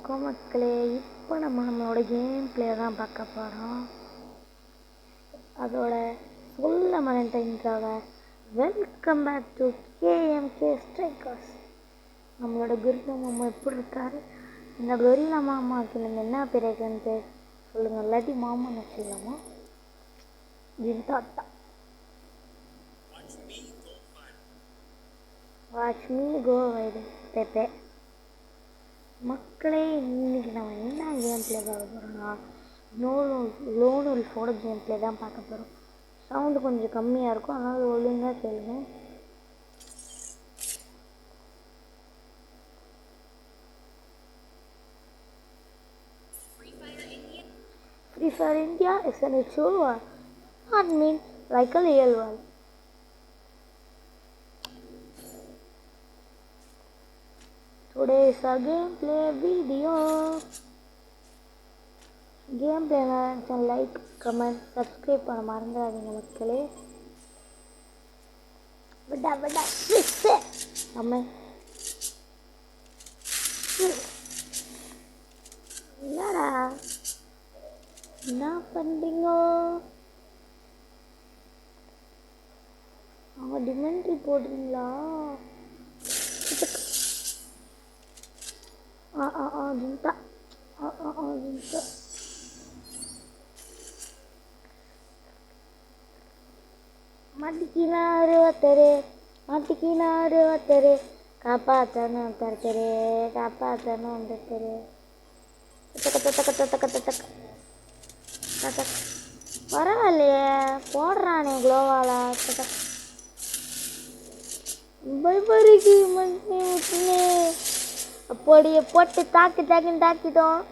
வணக்கம் மக்களே. இப்போ நம்மளோட கேம் பிளே தான் பார்க்க போகிறோம். அதோட சொல்ல மறந்துட்டாங்க. Welcome back to KMK strikers. நம்மளோட குருலா மாமா எப்படி இருக்காரு? இந்த குருலா மாமாவுக்கு நம்ம என்ன பேர் இருக்குன்னு சொல்லுங்கள். இல்லாட்டி மாமா வச்சுக்கலாமா? ஜிந்தாத்தா வாட்ச் மீ கோ வைடு பெப்பே. மக்களே, இன்றைக்கி நம்ம என்ன கேம் பிளே பார்க்க போகிறோம்னா லோன் உல்ஃபோட கேம் பிளே தான் பார்க்க போகிறோம். சவுண்டு கொஞ்சம் கம்மியாக இருக்கும், அதனால் ஒழுங்காக கேளுங்க. Free Fire India is an actual war. I mean, like a real war. Today is our gameplay video. Gameplay like, comment, subscribe பண்ண மறந்துடாதீங்க மக்களே. விடா நம்ம என்னடா என்ன பண்றீங்க? அவங்க டிமெண்ட்ரி போடுறீங்களா? ஜிந்தா ஜிந்தா மாட்டிக்கினாரு ஒருத்தரு காப்பாற்றணும் ஒருத்தரு. பரவாயில்லையே, போடுறானே குளோவால. அப்படியே போட்டு தாக்கிட்டோம்.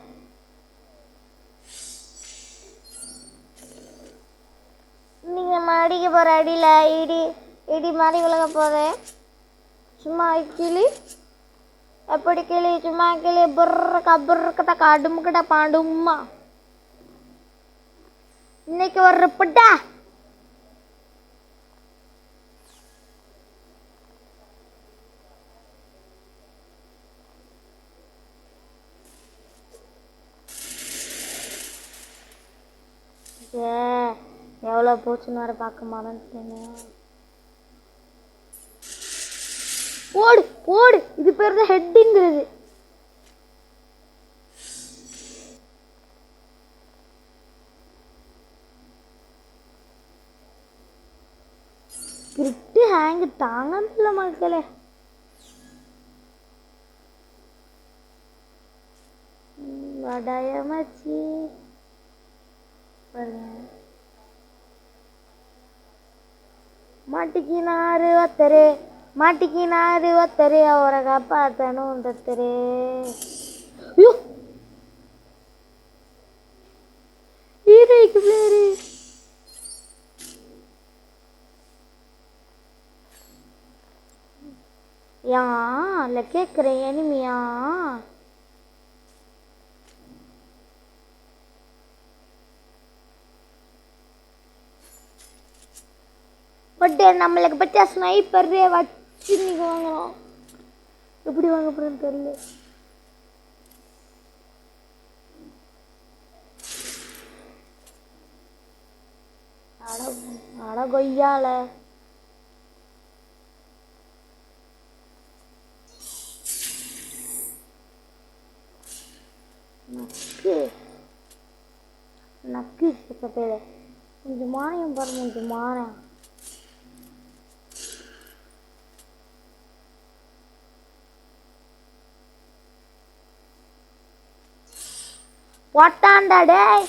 நீங்க அடிக்க போற அடியில இடி மாதிரி விலக போதே. சும்மா கிளி எப்படி கிளி சும்மா கிளி புர்றக்கட்ட கடுமுக்கிட்ட பாண்டும்மா. இன்னைக்கு வர்றப்பட்டா எவ்வளோ போச்சுன்னு வர பார்க்க மாட்டேன். போடு இது பேர் தான் ஹெட்டிங்கிறது. கிரிட்டு ஹேங்கு தாங்க முடியல மக்களே. வடாயமாச்சி மாட்டிக்கினாரு ஒருத்தரு அவரை காப்பாற்றணும் ஒருத்தரு. ஹீரோய்க்கு பேரு இல்ல கேக்குறேன். எனிமியா பட்டு நம்மளுக்கு பற்றிய ஸ்னைப்பரே வச்சு நீங்க வாங்கலாம். எப்படி வாங்க போறேன்னு தெரியல. அட கொய்யால நக்கு பேரு கொஞ்சம் மானியம் பாருங்க. கொஞ்சம் மானம் போட்டான்டா டேய்.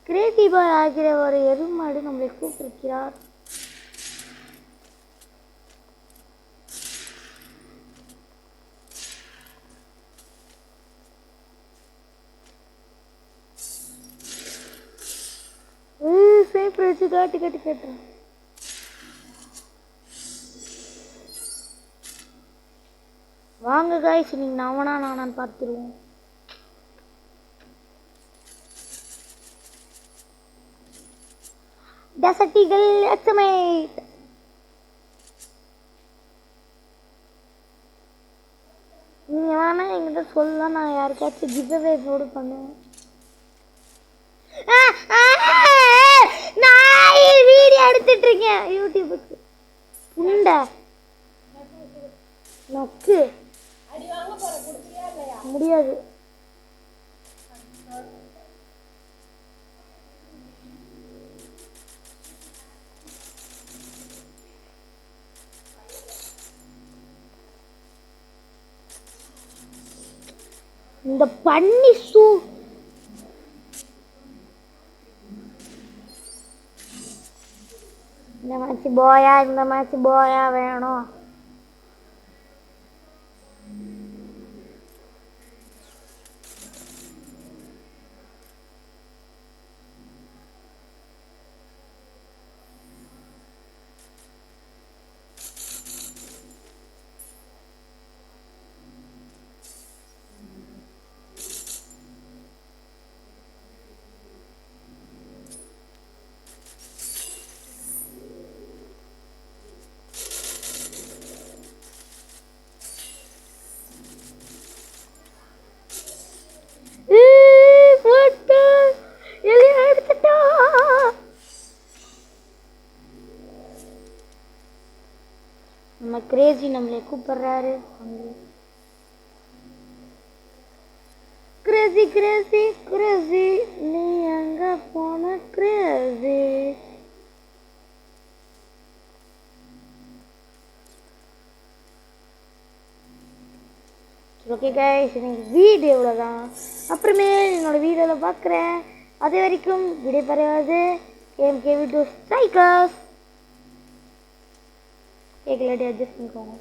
கிரியேட்டிவாக ஆகிற ஒரு எருமாடு நம்மளை கூப்பிட்டிருக்கிறார். காட்டி கேட்டுறேன். வாங்க காய்ஸ், நீங்க நானான்னு பார்த்துருவோம். டெசர்ட் ஈகிள் எக்ஸமேட். நீங்கள் வேணா என்கிட்ட சொல்ல, நான் யாருக்காச்சும் கிவ்அவே போடு பண்ணுவேன். நான் வீடியோ எடுத்துட்டு இருக்கேன் யூடியூபுக்கு. உண்டா நக்கு முடியாது. இந்த பண்ணி இந்த மேட்ச் போயா வேணும். நம்ம கிரேசி நம்மளை கூப்பிடுறாரு. கிரேசி கிரேசி கிரேசி நீ எங்க போன கிரேசி. ஓகே கைஸ், எனக்கு வீடியோ இவ்வளோதான். அப்புறமே என்னோட வீடியோவில் பார்க்குறேன். அது வரைக்கும் விடைபெறுவது KMK Video Strikers. கேட்கலாட்டி அட்ஜஸ்ட் பண்ணிக்கோங்க.